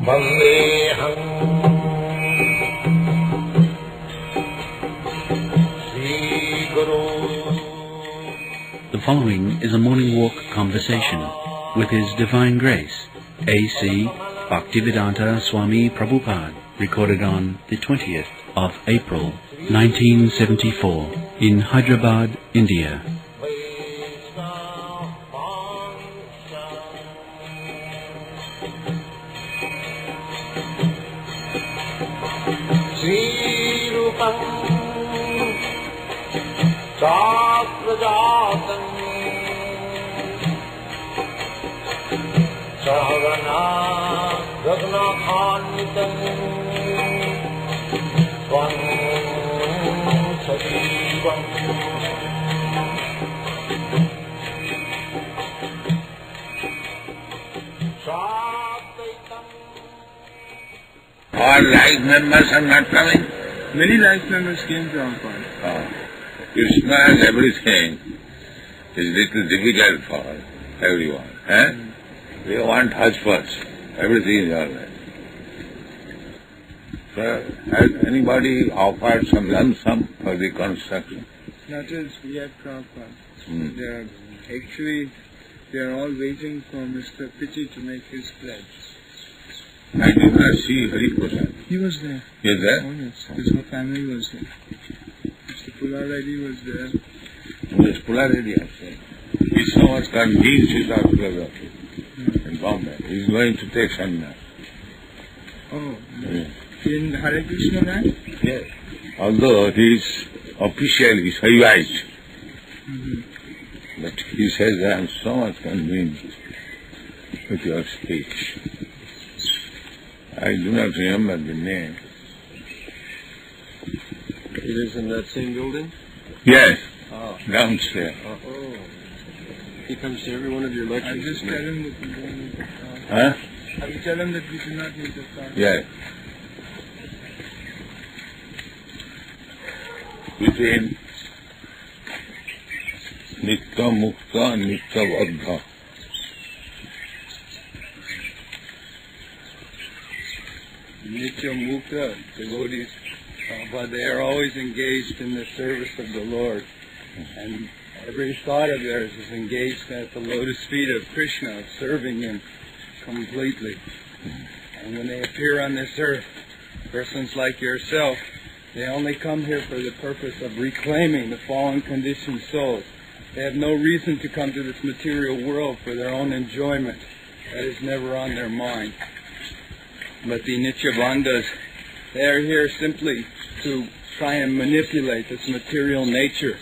Vandeham Sri Guru. The following is a morning walk conversation with His Divine Grace, A.C. Bhaktivedanta Swami Prabhupad, recorded on the 20th of April, 1974, in Hyderabad, India. Srirupam Sakrajatan Sahagana Ragnakhanvitam Svam Sajivam Satvaitam. All life members are not coming. Many life members came to our part. Krishna and everything is little difficult for everyone. They want hush-push. Everything is all right. So, has anybody offered some lump sum for the construction? Not as yet, Prabhupada. They are all waiting for Mr. Pitti to make his pledge. I did not see Hari Prasad. He was there. He is there? Oh yes, his whole family was there. Mr. Pullareddy was there. Yes, Pullareddy has said. He's so much convinced with our philosophy in Bombay. He's going to take sannyas. Oh, Yes. in Hare Krishna land? Yes. Although he is officially Saivite, but he says, I am so much convinced with your speech. I do not remember the name. He lives in that same building? Yes, Oh. downstairs. Oh. He comes to every one of your lectures. I just tell him that we don't need the car. Huh? I will tell him that we do not need the car. Yes. Between Nitya Mukta and Nitya Baddha. Nitya Mukta devotees, but they are always engaged in the service of the Lord. And every thought of theirs is engaged at the lotus feet of Krishna, of serving Him completely. And when they appear on this earth, persons like yourself, they only come here for the purpose of reclaiming the fallen conditioned souls. They have no reason to come to this material world for their own enjoyment. That is never on their mind. But the Nityabandhas, they are here simply to try and manipulate this material nature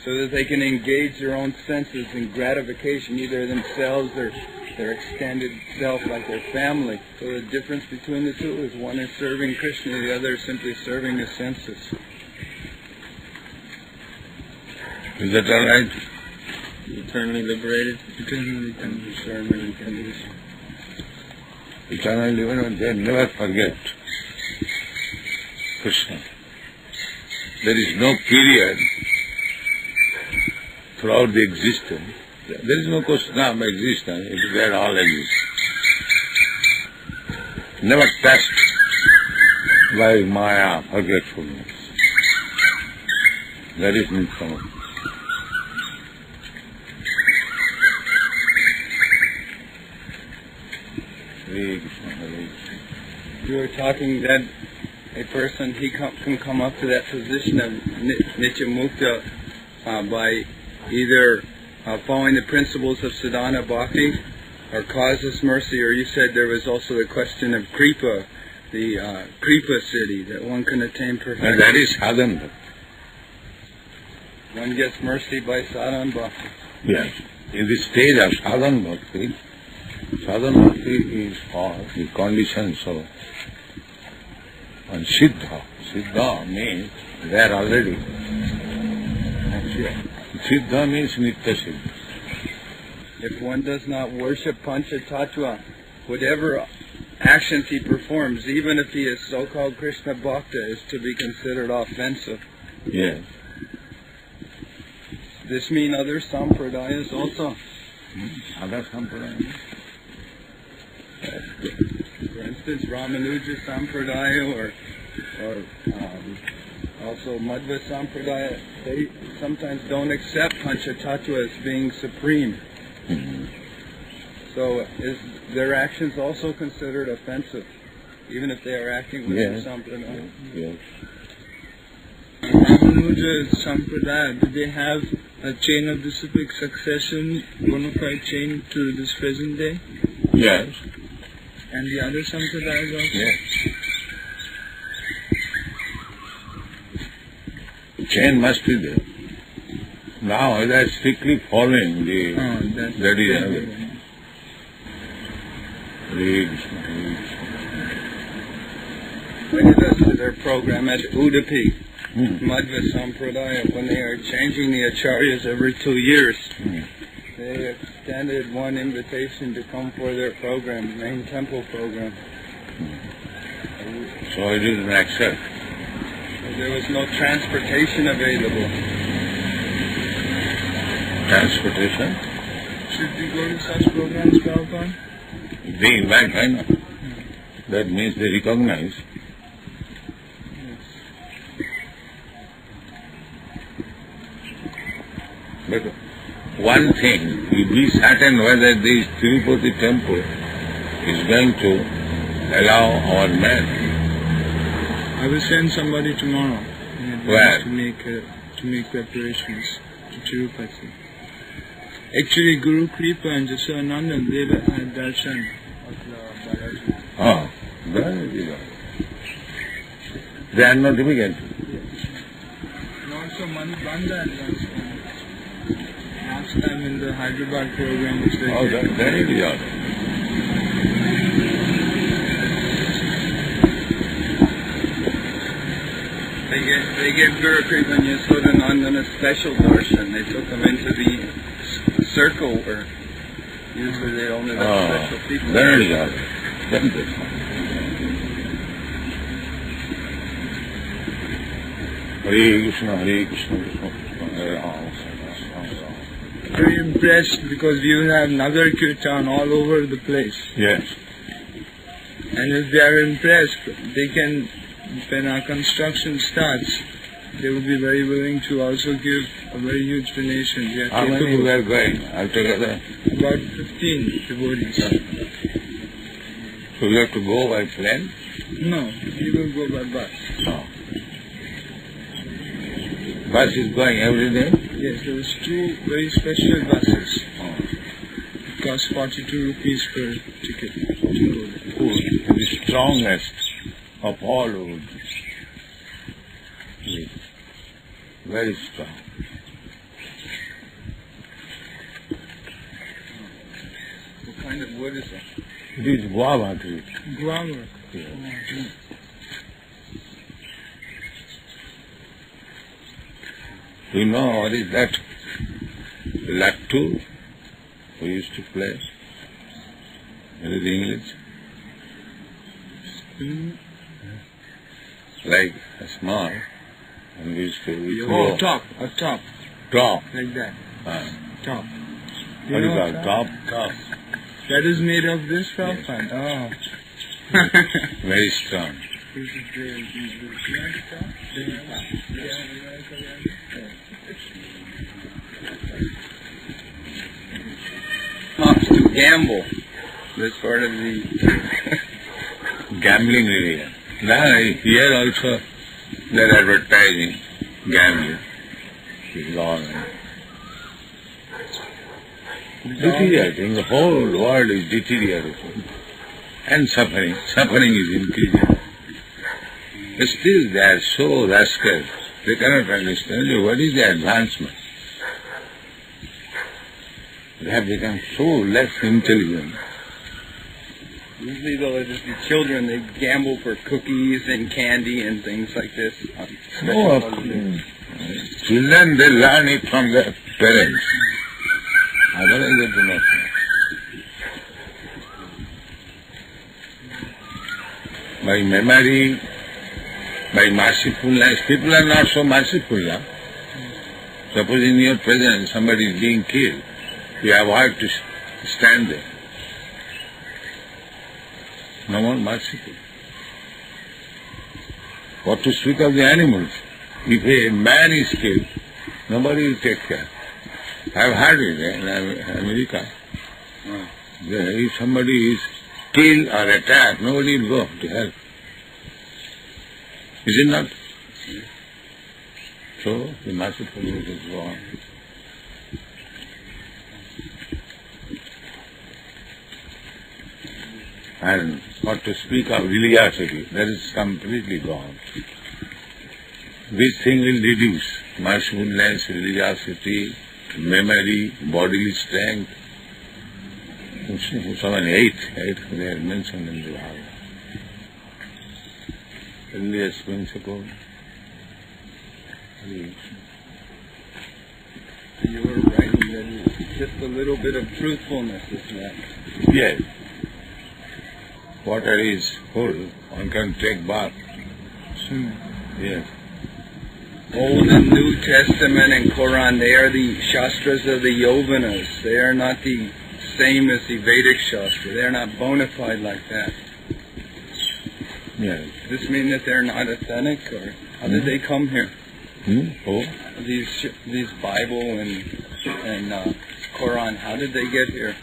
so that they can engage their own senses in gratification, either themselves or their extended self, like their family. So the difference between the two is one is serving Krishna, the other is simply serving the senses. Is that all right? Eternally liberated? Eternally conditioned. Eternally liberated, they never forget Krishna. There is no period throughout the existence. There is no question of existence, it is there all exist. Never touched by Maya, forgetfulness. There is no problem. You were talking that a person, he can come up to that position of Nitya Mukta by either following the principles of Sadhana Bhakti or causeless mercy, or you said there was also the question of Kripa, the Kripa city, that one can attain perfection. And that is sadhana. One gets mercy by Sadhana Bhakti. Yes. In the stage of sadhana bhakti is for the conditions of and Siddha. Siddha means there already. Siddha means Nitya Siddha. If one does not worship Panchatattva, whatever actions he performs, even if he is so-called Krishna Bhakta, is to be considered offensive. Yes. This mean other sampradayas also? Other sampradayas? For instance, it's Ramanuja Sampradaya or also Madhva Sampradaya, they sometimes don't accept Panchatattva as being supreme. So is their actions also considered offensive, even if they are acting within Sampradaya? Yes. Ramanuja Sampradaya, do they have a chain of disciplic succession, bona fide chain to this present day? Yes. And the other Sampradayas also? Yes. Chain must be there. Now they are strictly following the that is another. When you listen to their program at Udupi, Madhva Sampradaya, when they are changing the acharyas every 2 years, they extended one invitation to come for their program, main temple program. So it is an accept. There was no transportation available. Transportation? Should we go to such programs, Prabhupada? They invite, I know. That means they recognize. But one thing, you be certain whether this Tirupati temple is going to allow our men. I will send somebody tomorrow Where? to make preparations to Tirupati. Actually, Guru Kripa and Jasodananda, they had darshan of Balaji. Oh, very good. They are not difficult. And also Mani Banda had darshan. Last time in the Hyderabad program, which they Oh, did. very good. They gave Guru Kripa and Yasodananda a special darshan. They took them into the circle where usually they only let special people. Very good. Very good. Hare Krishna, Hare Krishna, Krishna Krishna, Hare Rama. Very impressed because you have Nagar Kirtan all over the place. Yes. And if they are impressed, they can, when our construction starts, they will be very willing to also give a very huge donation. They are How many capable. were going altogether? About 15 devotees. So you have to go by plane? No, we will go by bus. No. Bus is going every day? Yes, there was 2 very special buses. It costs 42 rupees per ticket to go there. Wood, the strongest of all wood. Very strong. What kind of wood is that? It is guava tree. Guava. You know what is that? Lattu we used to play. What is English? Like a small, and we used to Oh, top. A top. top. Like that. Top. What is that? Top? Top. That is made of this, Prabhupada? Oh. Very strong. This is the top? Tops to gamble. This part of the Gambling area. Now here also they are advertising gambling. It's all deteriorating. The whole world is deteriorating. And suffering. Suffering is increasing. But still they are so rascal. They cannot understand what is the advancement. They have become so less intelligent. Usually though, it is the children, they gamble for cookies and candy and things like this. No, of course. Children, they learn it from their parents. Otherwise they do not know. By memory, by mercifulness, people are not so merciful now. Suppose in your presence somebody is being killed, you avoid to stand there. no more merciful. What to speak of the animals? If a man is killed, nobody will take care. I have heard it in America. If somebody is killed or attacked, nobody will go to help. Is it not? So the mercifulness is gone. And what to speak of religiosity, that is completely gone. This thing will reduce mercifulness, religiosity, memory, bodily strength. So many eight they are mentioned in the Bhagavad. Earliest principle. You were writing that it's just a little bit of truthfulness is left. Yes. Water is full, one can take bath. Yes. Old and New Testament and Quran, they are the Shastras of the Yovanas. They are not the same as the Vedic Shastra. They are not bona fide like that. Yes. Does this mean that they're not authentic, or how did they come here? Oh. These Bible and Quran, how did they get here?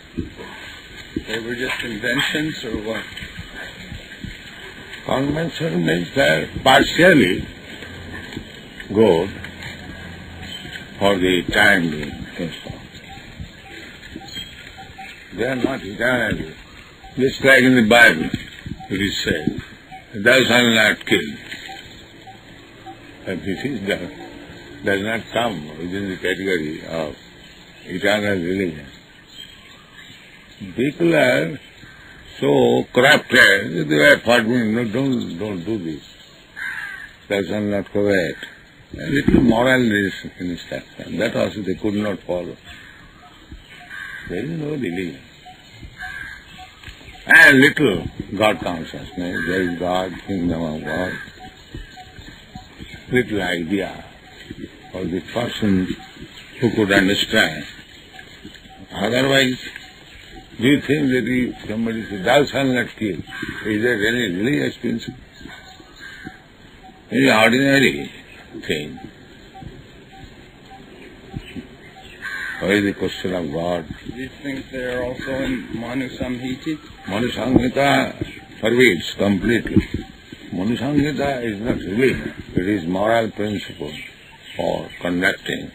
They were just inventions, or what? Convention means they're partially good for the time being. They are not eternally. Just like in the Bible, it is said, thou shalt not kill. But this is does not come within the category of eternal religion. People are so corrupted that they were forbidden, no, don't do this. Thou shalt not covet. A little moral instruction, that also they could not follow. There is no religion. And little God consciousness, there is God, kingdom of God. Little idea for the person who could understand. Otherwise, do you think that if somebody says, thou shalt not kill, is there any religious principle? It is ordinary thing. Why is the question of God? These things, they are also in Manu Samhita? Manu Samhita forbids completely. Manu Samhita is not religion, it is moral principle for conducting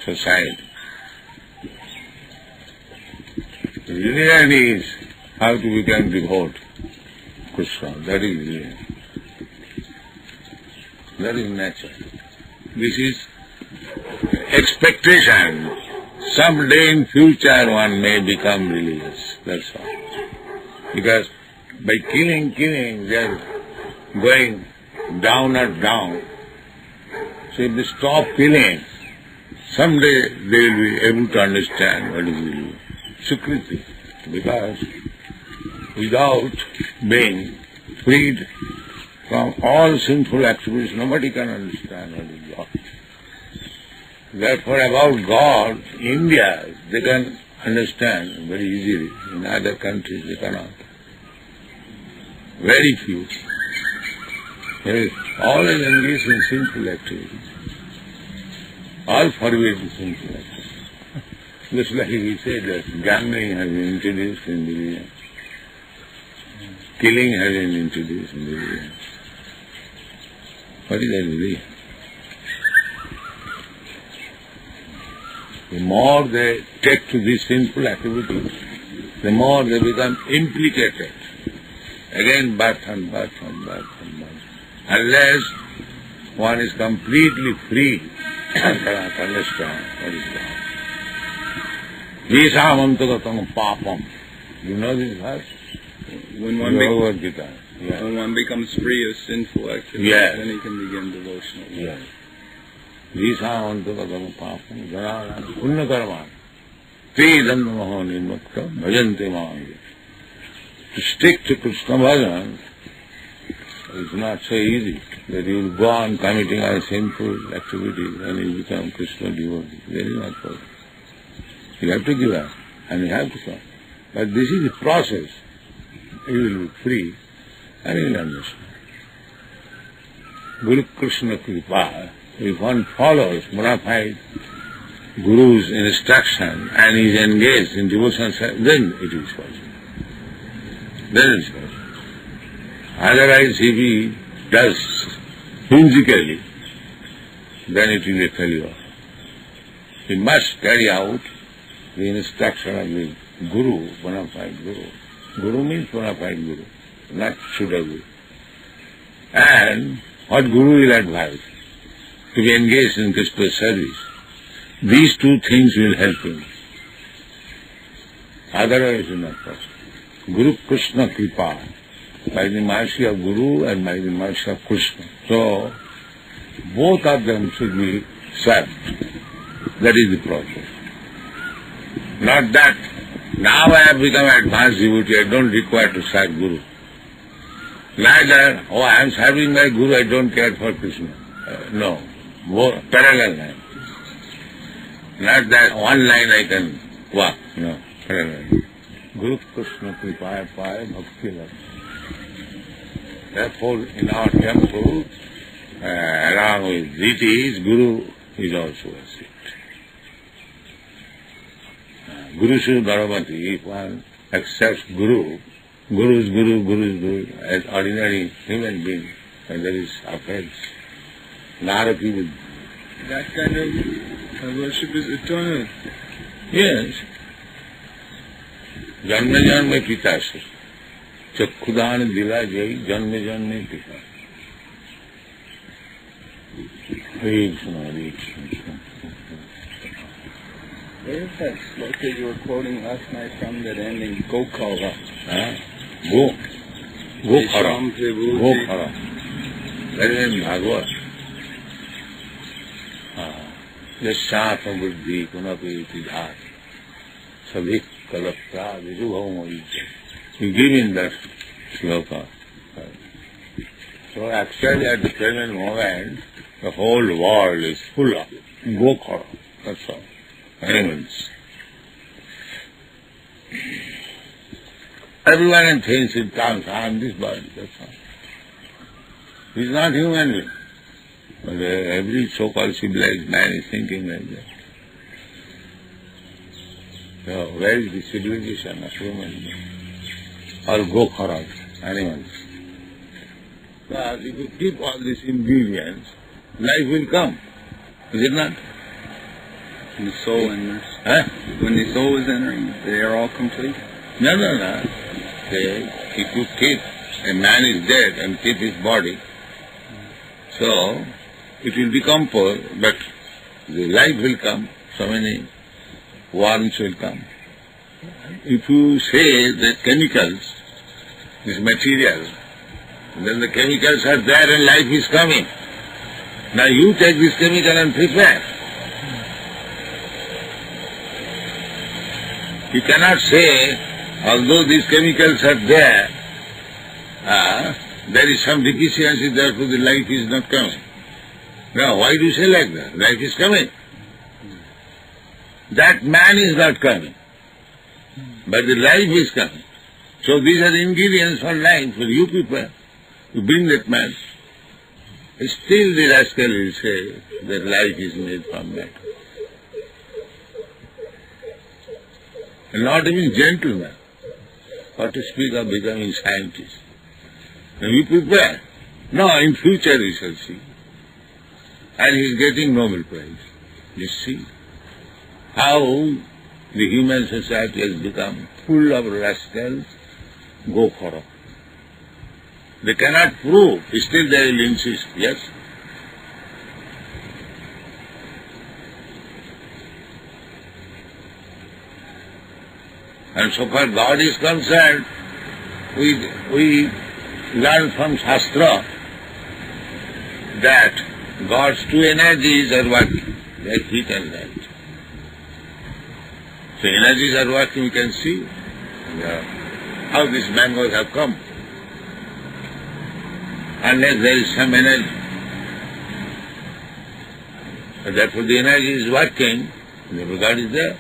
society. Religion is how to become devout Krishna, that is religion. That is nature. This is expectation. Someday in future one may become religious, that's all. Because by killing, they are going down and down. So if they stop killing, someday they will be able to understand what is religion. Sukriti. Because without being freed from all sinful activities, nobody can understand what is God. Therefore, about God, India, they can understand very easily. In other countries, they cannot. Very few. All is engaged in sinful activities. All forbid sinful activities. Just like we said that gambling has been introduced in the religion. Killing has been introduced in the religion. What is that religion? The more they take to these sinful activities, the more they become implicated. Again birth and birth and birth and birth. Unless one is completely free and cannot understand what is God. Visamantugatam papam. You know this verse? When one becomes free of sinful activities, then he can begin devotional. Yes. Visamantugatam papam. Janana punnakarman. Tridandamaho nirmakta bhajante mahangi. To stick to Krishna bhajan is not so easy that you will go on committing all sinful activities and you become Krishna devotee. Very not possible. You have to give up and you have to come. But this is the process. You will be free and he will understand. Guru Krishna Kripa, if one follows bona fide Guru's instruction and is engaged in devotional service, then it is possible. Then it is possible. Otherwise, if he does whimsically, then it will be a failure. He must carry out the instruction of the Guru, bona fide Guru. Guru means bona fide Guru, not Shuddha Guru. And what Guru will advise? To be engaged in Krishna's service. These two things will help him. Otherwise it is not possible. Guru Krishna Kripa, by the mercy of Guru and by the mercy of Krishna. So, both of them should be served. That is the process. Not that now I have become advanced devotee, I don't require to serve Guru. Neither, I am serving my Guru, I don't care for Krishna. No, more parallel line. Not that one line I can walk, no, parallel. Guru Krishna Kripaya Paya Bhakti Love. Therefore, in our temple, along with deities, Guru is also worshipped. Guru Sri Bharavati, if one accepts Guru, Guru is Guru, Guru is Guru, as ordinary human being, and there is offense. Naraki will. That kind of worship is eternal. Yes. Janme janme pita se. Chakkhudan dila jai janme janme pita. Hare Krishna, Hare Krishna. Where is that sloka you were quoting last night from that ending? Gokala. Gokhara. Gokhara. That is in Bhagavad. Yashatha buddhi kunapi tidhat. Sabhik kalapta vijubhavamoyita. You give in that sloka. So actually at the present moment, the whole world is full of Gokhara. That's all. Animals. Everyone thinks in terms, I am this body, that's all. He is not human being. But every so-called civilized man is thinking like that. So where is the civilization of human being? Or Gokhara, animals. But if you keep all these ingredients, life will come. Is it not? When the soul enters. When the soul is entering, they are all complete. No. If you keep, a man is dead and keep his body, so it will decompose, but the life will come, so many worms will come. If you say that chemicals is material, then the chemicals are there and life is coming. Now you take this chemical and prepare. You cannot say, although these chemicals are there, there is some deficiency, therefore the life is not coming. Now, why do you say like that? Life is coming. That man is not coming, but the life is coming. So these are the ingredients for life, for you people. You bring that man. Still the rascal will say that life is made from that. And not even gentleman, or to speak of becoming scientist. Now you prepare. No, in future we shall see. And he is getting Nobel Prize. You see how the human society has become full of rascals, Gokhara. They cannot prove, still they will insist, yes? And so far God is concerned, we learn from Shastra that God's two energies are working, like heat and light. So energies are working, we can see how these mangoes have come. Unless there is some energy. And therefore the energy is working, therefore God is there.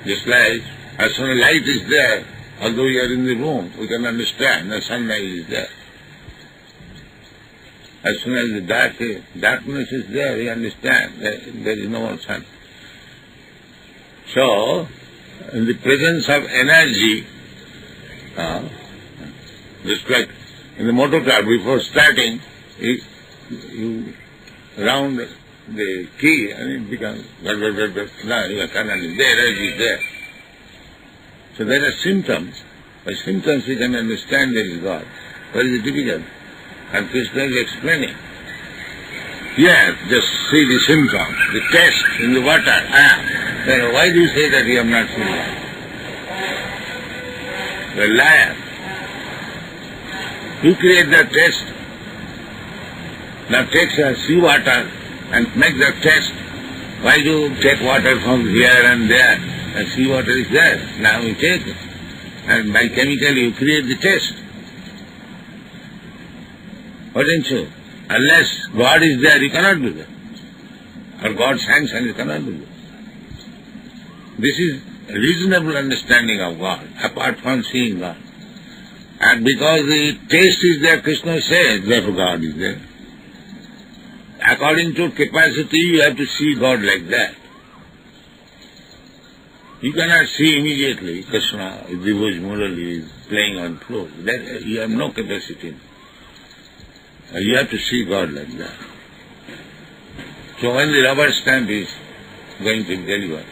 Just like As soon as light is there, although we are in the room, we can understand the sunlight is there. As soon as the darkness is there, we understand that there is no more sun. So, in the presence of energy, just like in the motor car, before starting, you round the key and it becomes, now you can understand, the energy is there. So there are symptoms. By symptoms we can understand there is God. What is difficult? And Krishna is explaining. Here, just see the symptoms, the test in the water. Then why do you say that you have not seen that? You are a liar. You create the test. Now take sea water and make the test. Why do you take water from here and there? And sea water is there. Now you take it. And by chemical you create the test. Why don't you? Unless God is there, you cannot do that. Or God sanction, you cannot do that. This is a reasonable understanding of God, apart from seeing God. And because the taste is there, Krishna says, therefore God is there. According to capacity, you have to see God like that. You cannot see immediately Krishna, if Vibhuj Murali is playing on floor. That you have no capacity. You have to see God like that. So when the rubber stamp is going to be delivered,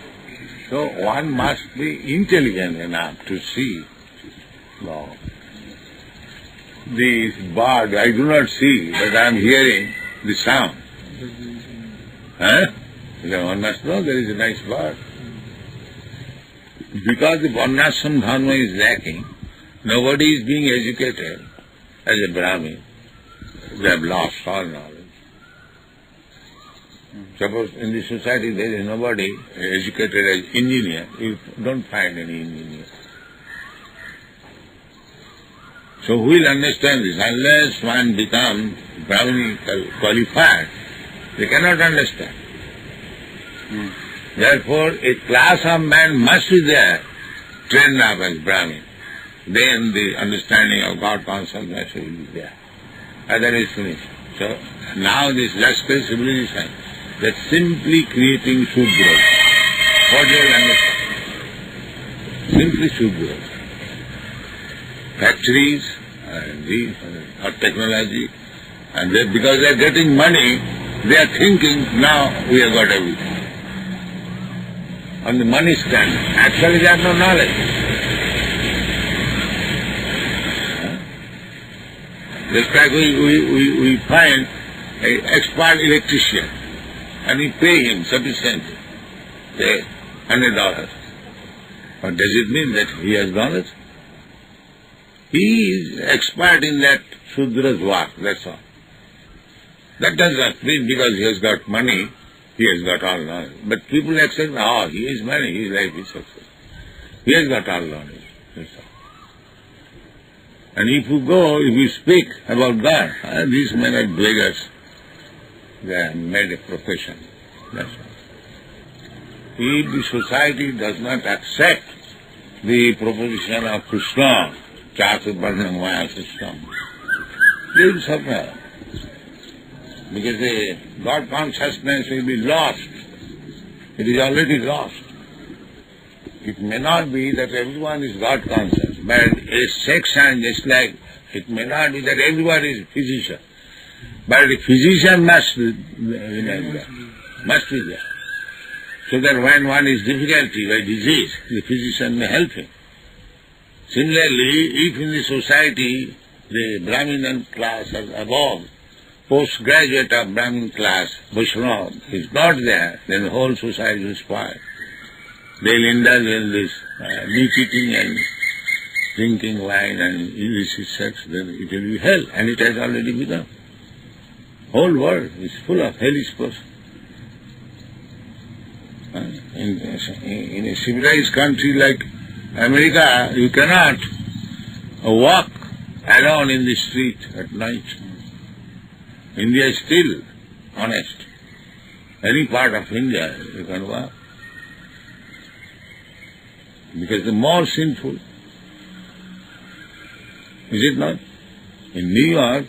so one must be intelligent enough to see God. This bird, I do not see, but I am hearing the sound. One must know there is a nice bird. Because the Varnashram Dharma is lacking, nobody is being educated as a Brahmin. They have lost all knowledge. Suppose in the society there is nobody educated as engineer, you don't find any engineer. So who will understand this? Unless one becomes Brahminical qualified, they cannot understand. Therefore, a class of man must be there, trained up as Brahmin. Then the understanding of God consciousness will be there. Otherwise finished. So now this rascal civilization, that's simply creating Shudras. What do you understand? Simply Shudras. Factories, or technology, and because they are getting money, they are thinking, now we have got everything. On the money stand. Actually they have no knowledge. Just like we find an expert electrician and we pay him sufficiently, say $100. But does it mean that he has knowledge? He is expert in that Shudra's work, that's all. That does not mean because he has got money, he has got all knowledge. But people accept, he has money, his life is successful. He has got all knowledge, that's all. And if you speak about God, these men are beggars. They have made a profession, that's all. If the society does not accept the proposition of Krishna, Chaturvarnam Maya system, they will suffer. Because the God consciousness will be lost. It is already lost. It may not be that everyone is God conscious, but a section, just like it may not be that everyone is physician. But the physician must be there. Must be there. So that when one is difficulty by disease, the physician may help him. Similarly, if in the society the Brahmin class is above, postgraduate of Brahmin class, Vaishnava, is not there, then the whole society will spoil. They will indulge in this meat eating and drinking wine and illicit sex, then it will be hell, and it has already begun. Whole world is full of hellish person. In a civilized country like America, you cannot walk alone in the street at night. India is still honest. Any part of India you can walk. because the more sinful. Is it not? In New York,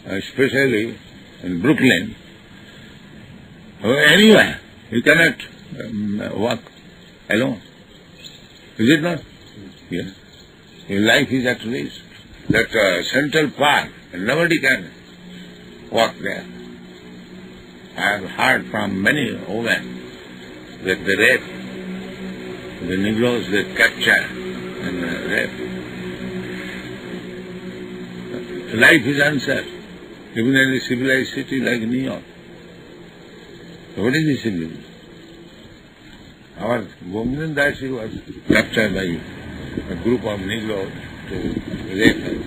especially in Brooklyn, or anywhere, you cannot walk alone. Is it not? Yes. Your life is at risk. That Central Park, nobody can walk there. I have heard from many women that they rape the Negroes, they capture and rape. Life is unsafe, even in a civilized city like New York. So what is the civilization? Our Govindan Dasi was captured by a group of Negroes to rape her.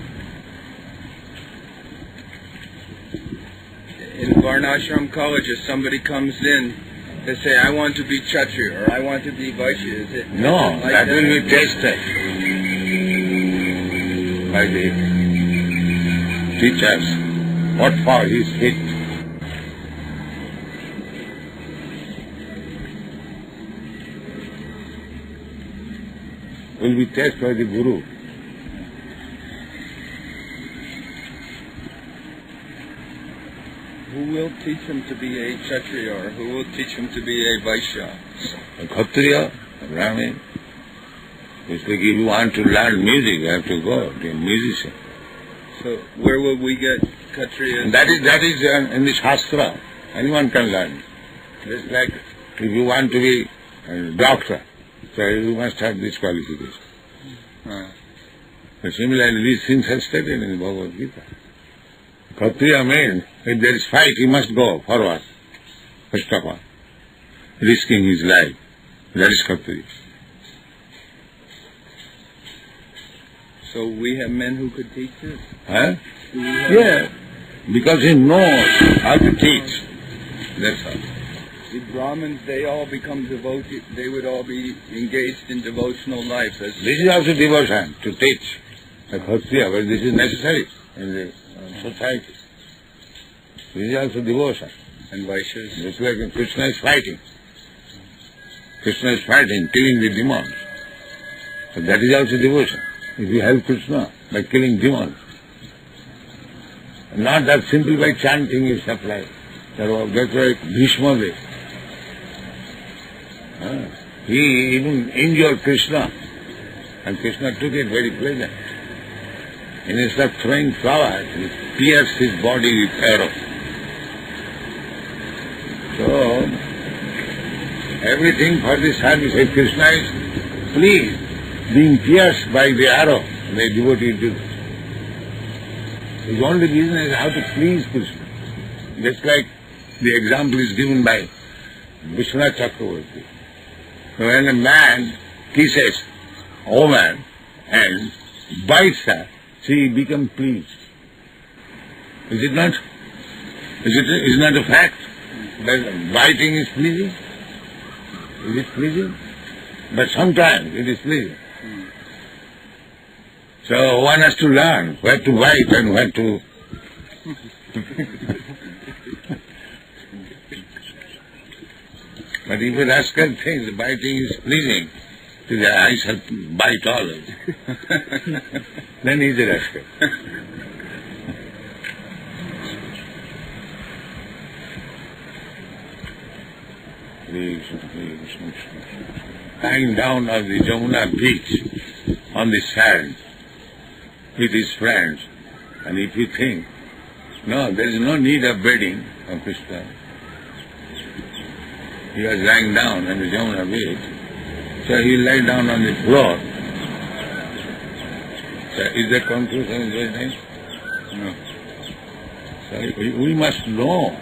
In Varnashram College, if somebody comes in, they say, I want to be Kshatriya or I want to be Vaishya. Is it? No, like that will be tested by the teachers. What for he is fit. Will be tested by the Guru. Who will teach him to be a Kshatriya or who will teach him to be a Vaishya? A Kshatriya, a Brahmin. It's like if you want to learn music, you have to go to a musician. So where will we get Kshatriyas? That is in the Shastra. Anyone can learn. It's like if you want to be a doctor, so you must have this qualification. So similarly, these things are stated in the Bhagavad Gita. Kshatriya means if there is fight, he must go forward, first of all, risking his life. That is Kshatriya. So we have men who could teach this? Huh? Yeah, because he knows how to teach. That's all. The Brahmins, they all become devoted, they would all be engaged in devotional life. This is also devotion, to teach the Kshatriya, but this is necessary in the society. This is also devotion. And Vaishyas? Just like Krishna is fighting. Krishna is fighting, killing the demons. So that is also devotion. If you help Krishna by killing demons. Not that simply by chanting you supply. That's why Bhishma did. He even injured Krishna, and Krishna took it very pleasant. Instead of throwing flowers, he pierced his body with arrow. So, everything for the service. If Krishna is pleased, being pierced by the arrow, they devotee do this. His only business is how to please Krishna. Just like the example is given by Vishwanath Chakravarti. So when a man kisses a woman and bites her, she becomes pleased. Is it not? Is it not a fact that biting is pleasing? Is it pleasing? But sometimes it is pleasing. So one has to learn where to bite and where to... But if a rascal thinks biting is pleasing, I shall bite always. Then he is a rascal. Lying down on the Jamuna beach, on the sand, with his friends, and if you think, no, there is no need of bedding of Krishna. He was lying down on the Jamuna beach, so he lay down on the floor. So is that conclusion very nice? No. So we must know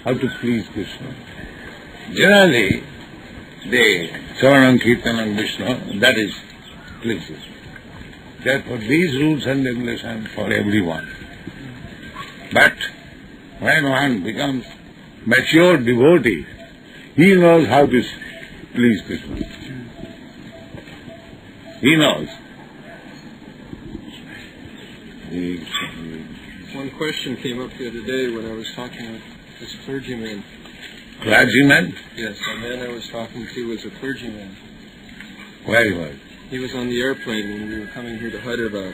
how to please Krishna. Generally, the Saranam, Kirtanam, Vishnu, that is pleasing. Therefore, these rules and regulations for everyone. But when one becomes mature devotee, he knows how to please Krishna. He knows. One question came up the other day when I was talking with this clergyman. Clergyman? Yes, the man I was talking to was a clergyman. Where he was? He was on the airplane when we were coming here to Hyderabad.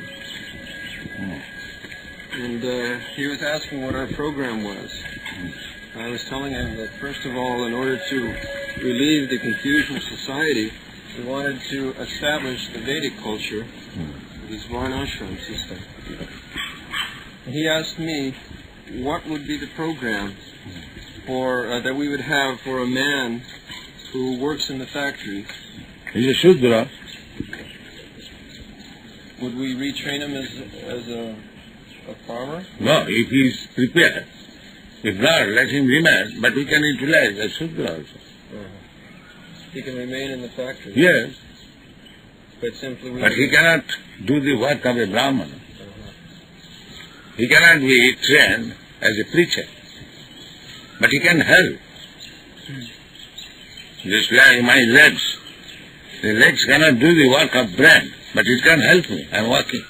And he was asking what our program was. I was telling him that, first of all, in order to relieve the confusion of society, we wanted to establish the Vedic culture, this Varnashram system. And he asked me what would be the program for that we would have for a man who works in the factory. He's a Shudra. Would we retrain him as a farmer? No, if he is prepared. If not, let him remain, but he can utilize as Shudra also. He can remain in the factory? Yes. But simply But he cannot do the work of a Brahmana. He cannot be trained as a preacher. But he can help. Just like my legs. The legs cannot do the work of brain, but it can help me. I am working.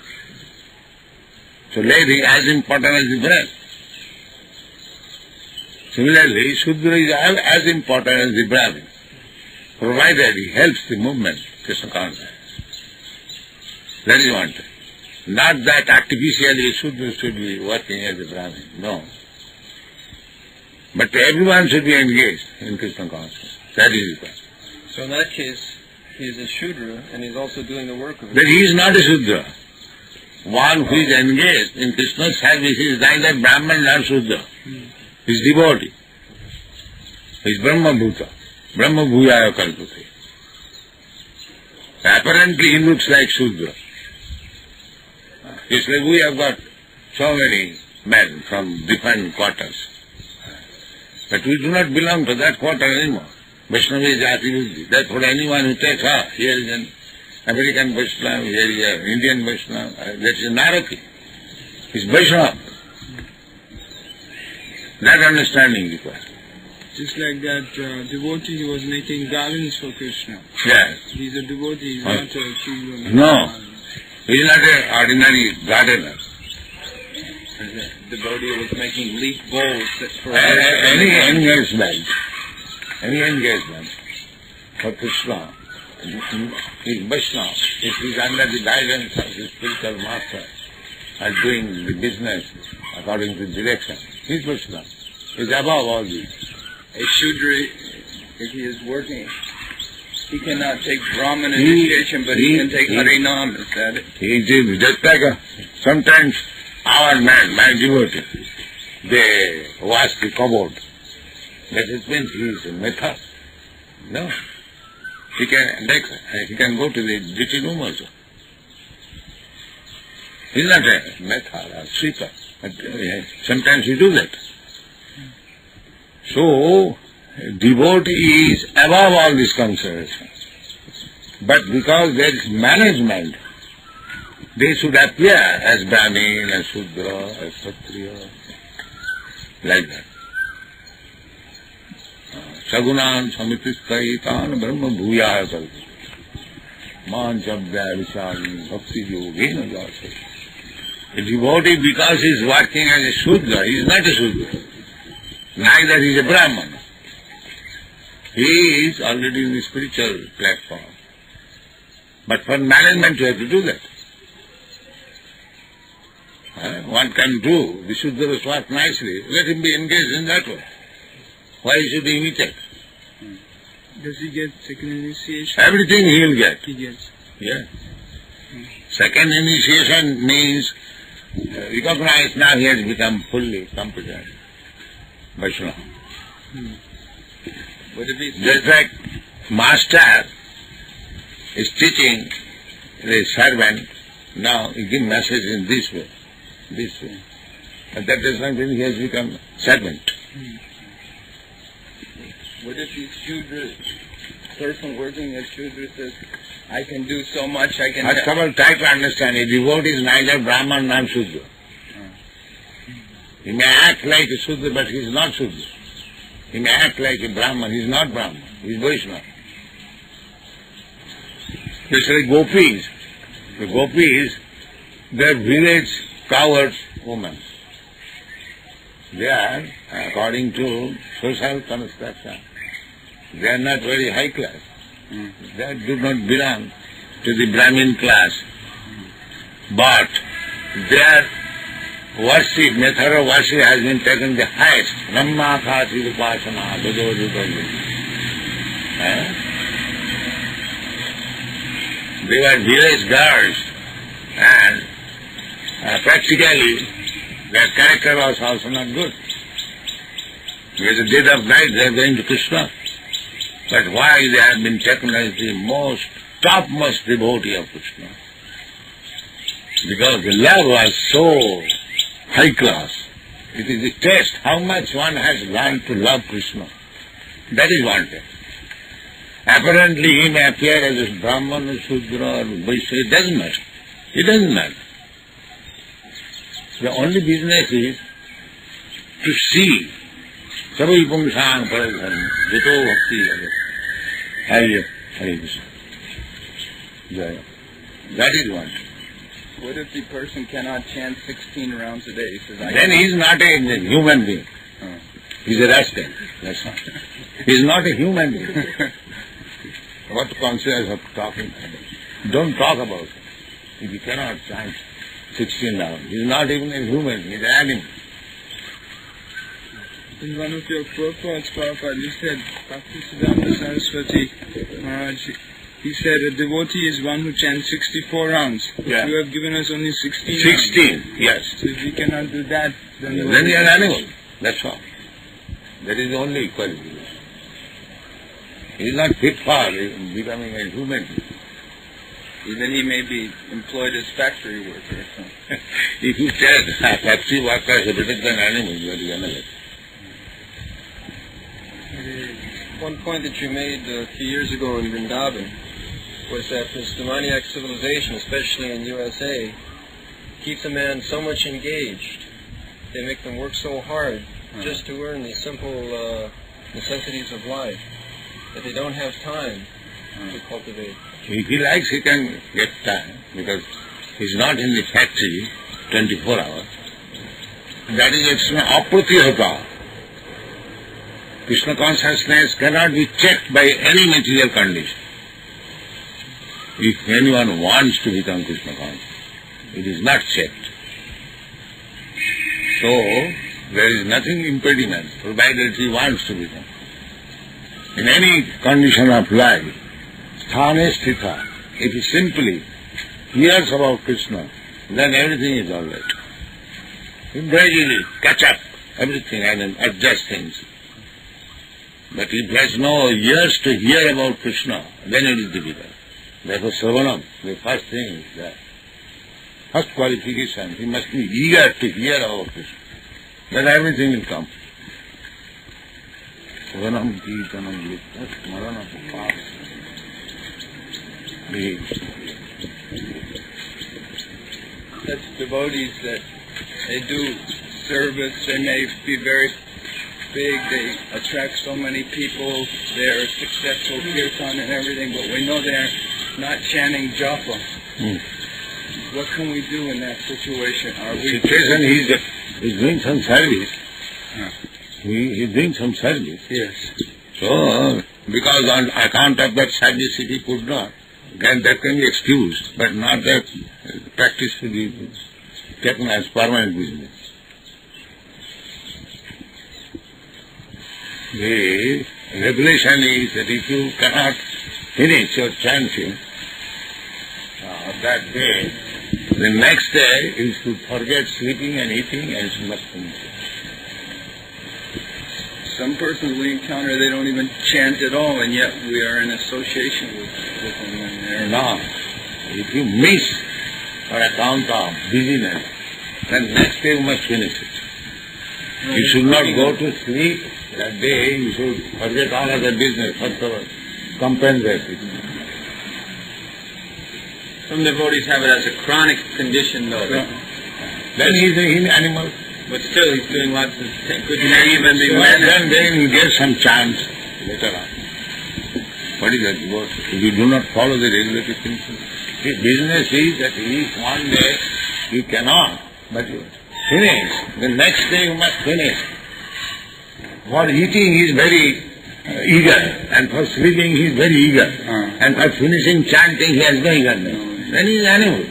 So leg is as important as the brain. Similarly, Shudra is as important as the Brahmin, provided he helps the movement, Krishna consciousness. That is one thing. Not that artificially Shudra should be working as a Brahmin, no. But everyone should be engaged in Krishna consciousness. That is the point. So in that case, he is a Shudra and he's also doing the work of it. But he is not a Shudra. One who is engaged in Krishna's service is neither Brahman nor Shudra. He is devotee. He is Brahma Bhuta. Brahma Bhuyaya Kalpate. Apparently he looks like Shudra. It's like we have got so many men from different quarters. But we do not belong to that quarter anymore. Vaishnavi Jati Buddhi. Therefore anyone who takes, here is an American Vaishnava, here is an Indian Vaishnava, that is Narati. It's Vaishnava. That understanding is required. Just like that devotee who was making garlands for Krishna. Yes. He's a devotee, he's not a Shudra. No. He is not an ordinary gardener. The devotee was making leaf bowls for Any engagement for Krishna is Vaishnava. If he is under the guidance of his spiritual master and doing the business according to direction, he is Vaishnava. He is above all these. A Shudra, if he is working, he cannot take Brahman initiation, but he can take Harinam, is that it? He is just like sometimes our man, my devotee, they wash the cupboard. That it means he is a method. No. He can go to the duty room also. He is not a method or sweeper. But sometimes he do that. So, devotee is above all these considerations. But because there is management, they should appear as Brahmin, as Shudra, as Kshatriya, like that. Sagunan samitistaitan brahma bhuyaya kalpate. Man chabdya vishali bhakti yogena jase. A devotee, because he is working as a Shudra, he is not a Shudra. Neither he is a Brahman. He is already in the spiritual platform. But for management you have to do that. One can do the Shudras work nicely. Let him be engaged in that way. Why should he imitate? Does he get second initiation? Everything he will get. He gets. Yeah. Second initiation means recognize now he has become fully competent Vaishnava. Would it be Just like master is teaching the servant, now he gives message in this way. But that does not mean he has become servant. What if the Shudra person working as Shudra says, I can do so much, I can... First of all, try to understand, a devotee is neither Brahman nor Shudra. He may act like a Shudra, but he is not Shudra. He may act like a Brahman, he is not Brahman, he is Vaishnava. Especially gopis. The gopis, they are village coward women. They are, according to social construction, they are not very high class. They do not belong to the Brahmin class. But their worship, method of worship has been taken the highest. Brahma Khasi Upasana, They were village girls, and practically their character was also not good. Because the dead of night they are going to Krishna. But why they have been taken as the topmost devotee of Krishna? Because the love was so high class. It is the test, how much one has learned to love Krishna. That is one test. Apparently he may appear as a Brahman or Shudra or Vaishya, it doesn't matter. It doesn't matter. The only business is to see Sabai Pungsang Paradharma, Jato Bhakti Hare Krishna. Jaya. That is one. What if the person cannot chant 16 rounds a day? He says, then he is not a human being. He is a rascal. That's all. He is not a human being. What consequence of talking? Don't talk about it. If you cannot chant 16 rounds, he is not even a human, he is an animal. In one of your purports, Prabhupada, you said, Bhakti Siddhanta Saraswati Maharaj, he said a devotee is one who chants 64 rounds. Yeah. You have given us only 16 16, rounds. yes. So if we cannot do that, then you are an animal. That's all. That is the only equality. He is not fit for becoming a human. Even he may be employed as factory worker. If you take factory workers are better than animals, you are the animal. One point that you made a few years ago in Vrindavan was that this demoniac civilization, especially in USA, keeps a man so much engaged. They make them work so hard just to earn the simple necessities of life that they don't have time to cultivate. If he likes, he can get time because he's not in the factory 24 hours. That is apratihata. Krishna consciousness cannot be checked by any material condition. If anyone wants to become Krishna conscious, it is not checked. So, there is nothing impediment, provided he wants to become. In any condition of life, sthane sthita, if he simply hears about Krishna, then everything is all right. He gradually catch up everything and adjust things. But if he has no ears to hear about Krishna, then it is difficult. Therefore, Sravanam, the first thing is that. First qualification, he must be eager to hear about Krishna. Then everything will come. Sravanam Kirtanam Yukta Smarana Upas. Such devotees that they do service, they may be very big, they attract so many people, they're successful kirtan and everything, but we know they're not chanting japa. What can we do in that situation? The situation he's doing some service. He's doing some service. Yes. So, because on account of that service if he could not, then that can be excused, but not that practice to be taken as permanent business. The regulation is that if you cannot finish your chanting that day, the next day you should forget sleeping and eating and you must finish it. Some persons we encounter, they don't even chant at all, and yet we are in association with them. And no, if you miss on account of busyness, then next day you must finish it. You should not go to sleep that day, you should forget all other business, whatsoever, compensate it. Some devotees have it as a chronic condition, though. Then he is an animal. But still, he's doing lots of things. Could even be then he gets some chance later on. What is that? If you do not follow the regulative principle, his business is that if one day you cannot, but you finish, the next day you must finish. For eating is very eager, and for sleeping he is very eager, and for finishing chanting he has no eagerness. Then he is animal.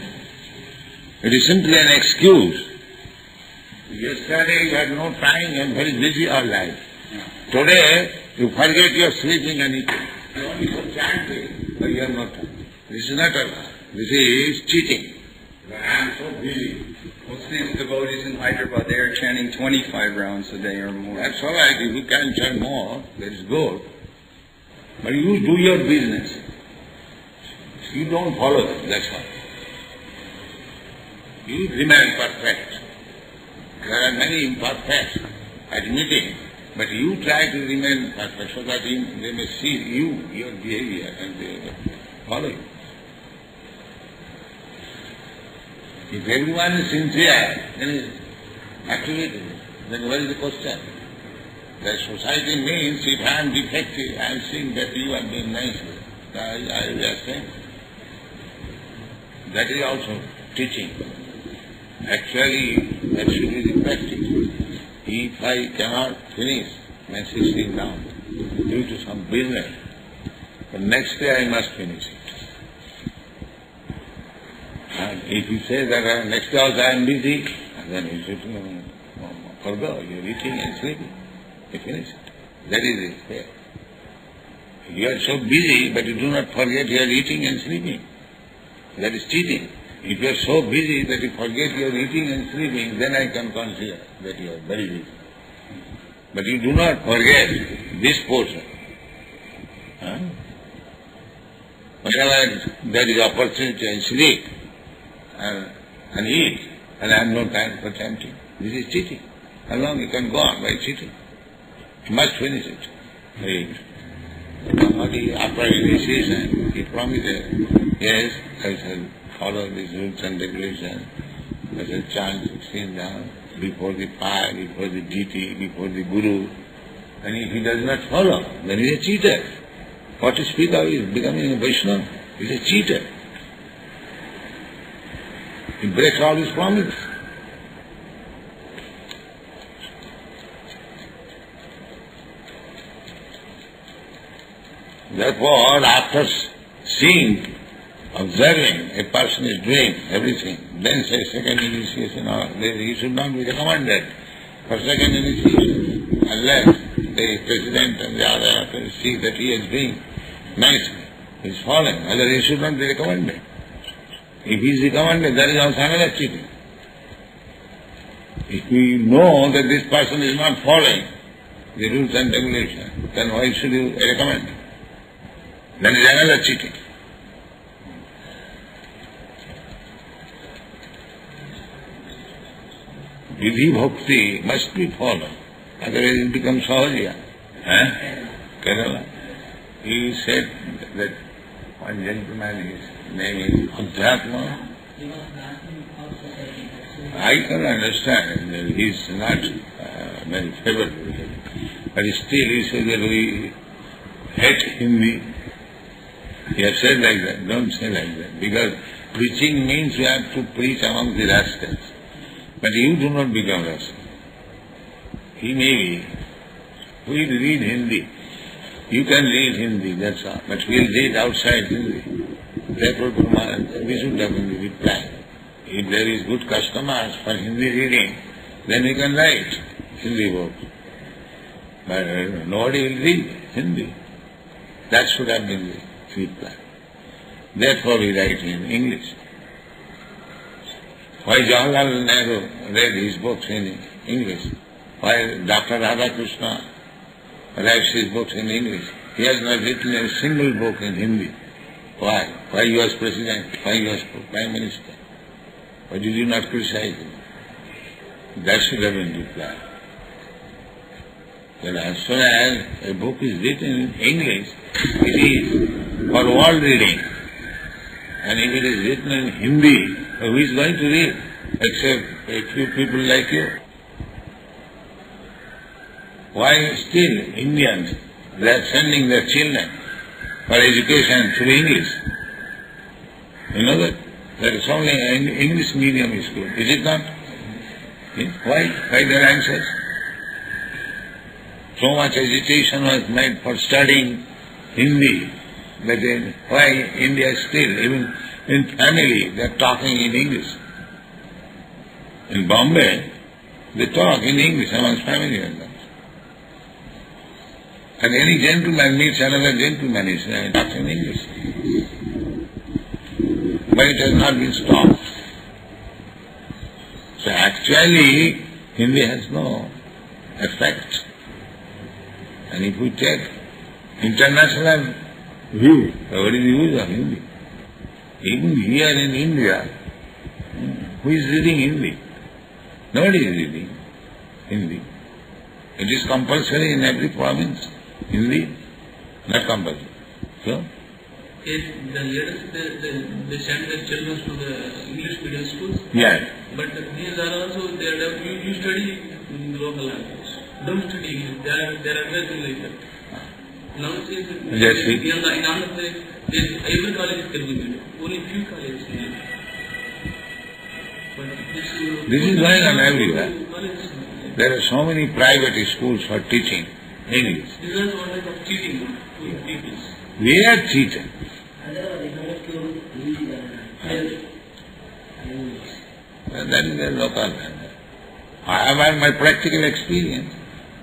It is simply an excuse. Yesterday you had no time and very busy all life. Today you forget your sleeping and eating. You only for chanting, but you have no time. This is not Allah. This is cheating. I am so busy. Most of these devotees in Hyderabad, they are chanting 25 rounds a day or more. That's all right. If you can chant more, that is good. But you do your business. You don't follow them, that's all. You remain perfect. There are many imperfects, admitting, but you try to remain perfect so that they may see you, your behavior, and they will follow you. If everyone is sincere, then is activated. Then what is the question? The society means if I am defective, I am seeing that you are being nice. I understand. That is also teaching. Actually, that should be the practice. If I cannot finish my 16 round due to some business, the next day I must finish it. And if you say that next day also I am busy, then you should forgo, you are eating and sleeping. You finish it. That is it. Yeah. You are so busy, but you do not forget you are eating and sleeping. That is cheating. If you are so busy that you forget you are eating and sleeping, then I can consider that you are very busy. But you do not forget this portion. Whenever there is opportunity, I sleep and eat, and I have no time for chanting. This is cheating. How long you can go on by cheating? You must finish it. After initiation, he promised, yes, I shall follow these rules and regulations. I shall chant 16 rounds before the fire, before the deity, before the guru. And if he does not follow, then he is a cheater. What to speak of is becoming a Vaishnava. He is a cheater. He breaks all his promises. Therefore, after seeing, observing, a person is doing everything, then say second initiation, or he should not be recommended for second initiation, unless the president and the other see that he is doing nicely, he is following, otherwise he should not be recommended. If he is recommended, that is also another cheating. If we know that this person is not following the rules and regulations, then why should you recommend? That is another cheating. Vidhi bhakti must be followed, otherwise it becomes sahaja. Kerala. He said that one gentleman, his name is Adhyatma. I can understand that he is not very favorable with it, but still he says that we hate Hindi. He has said like that, don't say like that, because preaching means you have to preach among the rascals. But you do not become rascal. He may be. We read Hindi. You can read Hindi, that's all. But we'll read outside Hindi. Therefore, we should have Hindi reply. If there is good customers for Hindi reading, then we can write Hindi books. But nobody will read Hindi. That should have been the reply. Therefore, we write in English. Why Jawaharlal Nehru read his books in English? Why Dr. Radhakrishna writes his books in English? He has not written a single book in Hindi. Why? Why he was president? Why he was prime minister? Why did you not criticize him? That should have been replied. That as soon as a book is written in English, it is for world reading. And if it is written in Hindi, who is going to read except a few people like you? Why still Indians, they are sending their children for education through English? You know that? There is only an English medium school, is it not? Why? Why they are anxious? So much agitation was made for studying Hindi, but then why India still, even in family, they are talking in English. In Bombay, they talk in English amongst family members. And any gentleman meets another gentleman, he talks in English. But it has not been stopped. So actually, Hindi has no effect. And if we take international view, what is the use of Hindi? Even here in India, who is reading Hindi? Nobody is reading Hindi. It is compulsory in every province. Hindi, not compulsory. So? Yes, the leaders, they send their children to the English medium schools. Yes. But these are also, you study in the local language. Don't study English. They are very like that. Now since in Andhra Pradesh, every college is Telugu medium. Only few colleges are English. But this is going on everywhere. There are so many private schools for teaching English. This is one type of cheating to people. We are cheated. And that is the local language. I have had my practical experience.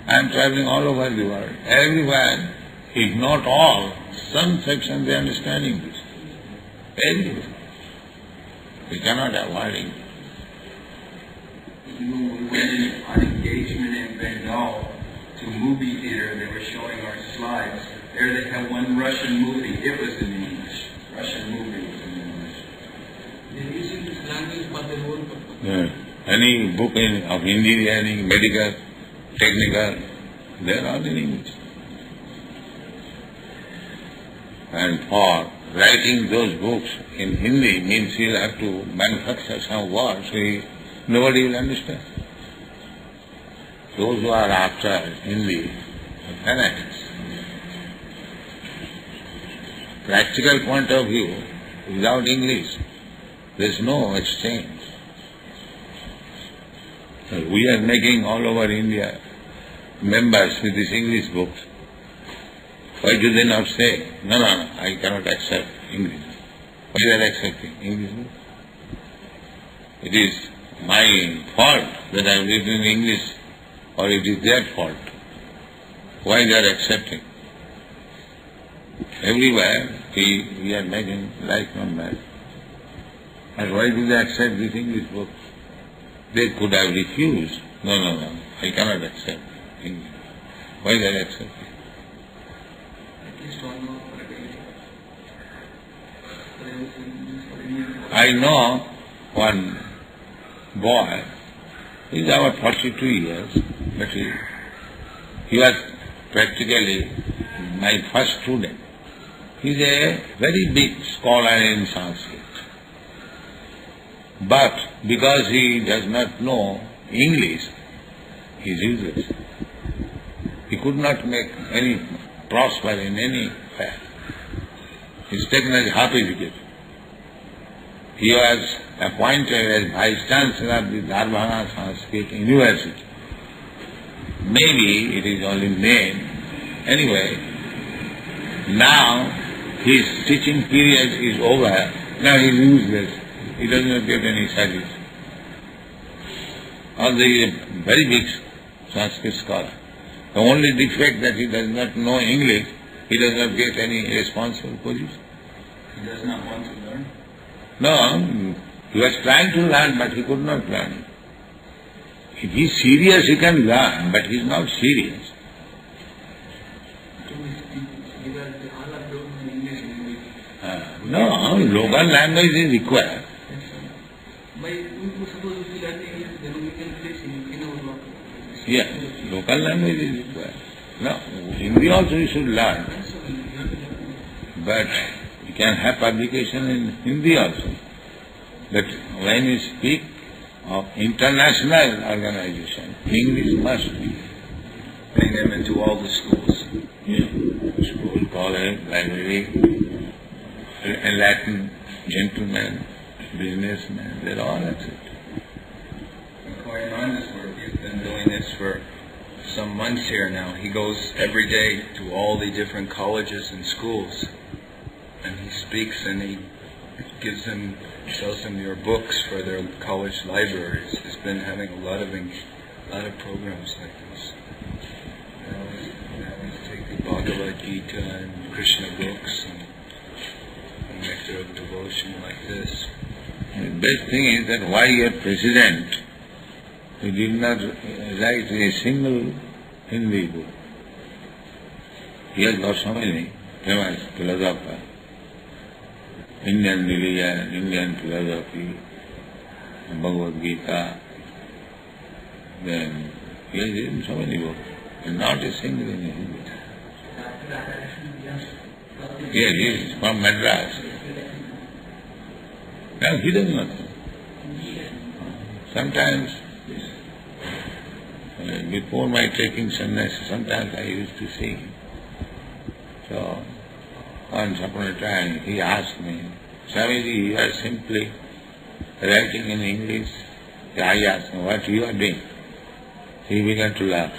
I am traveling all over the world. Everywhere, if not all, some section they understand English. Everywhere. We cannot avoid English. We went on engagement in Bengal to movie theater. They were showing our slides. There they had one Russian movie. It was in English. Russian movie was in English. They're using this language for their own purpose. Yeah. Any book of Hindi, any medical, technical, they are all in English. And for writing those books in Hindi means he'll have to manufacture some words, so nobody will understand. Those who are after Hindi are fanatics. Practical point of view, without English, there is no exchange. We are making all over India members with these English books. Why do they not say, no, I cannot accept English? Why they are accepting English books? It is my fault that I am written in English, or it is their fault. Why they are accepting? Everywhere we are making lifelong man. And why do they accept this English book? They could have refused. No, I cannot accept English. Why they are accepting? At least 1 hour per day. I know one boy, he is about 42 years, but he was practically my first student. He is a very big scholar in Sanskrit. But because he does not know English, he is useless. He could not make any prosper in any fair. He is taken as half educated. He was appointed as Vice Chancellor of the Darbhanga Sanskrit University. Maybe it is only name. Anyway, now his teaching period is over. Now he is useless. He does not get any service. Although he is a very big Sanskrit scholar. The only defect that he does not know English, he does not get any responsible position. He does not want to learn. No, he was trying to learn, but he could not learn. If he is serious, he can learn, but he is not serious. No, local language is required. Yeah, local language is required. No, Hindi also you should learn. But you can have publication in Hindi also. But when you speak of international organization, English must be. Bring them into all the schools. Yeah, school, college, library, enlightened gentlemen, businessmen, they're all accepted. Going on this work, you've been doing this for some months here now. He goes every day to all the different colleges and schools, and he speaks and he sells them your books for their college libraries. He's been having a lot of programs like this. They always take the Bhagavad Gita and Krishna books and nectar of devotion like this. The best thing is that why your president, he did not write a single Hindi book. He has got so many famous philosophers, Indian religion, Indian philosophy, Bhagavad Gita. Then he has written so many books, and not a single in Hindi. Yes, he is from Madras. Now he does nothing. Sometimes, before my taking sannyasa, sometimes I used to see him. So, once upon a time, he asked me, Swamiji, you are simply writing in English. I asked him, what you are doing? He began to laugh.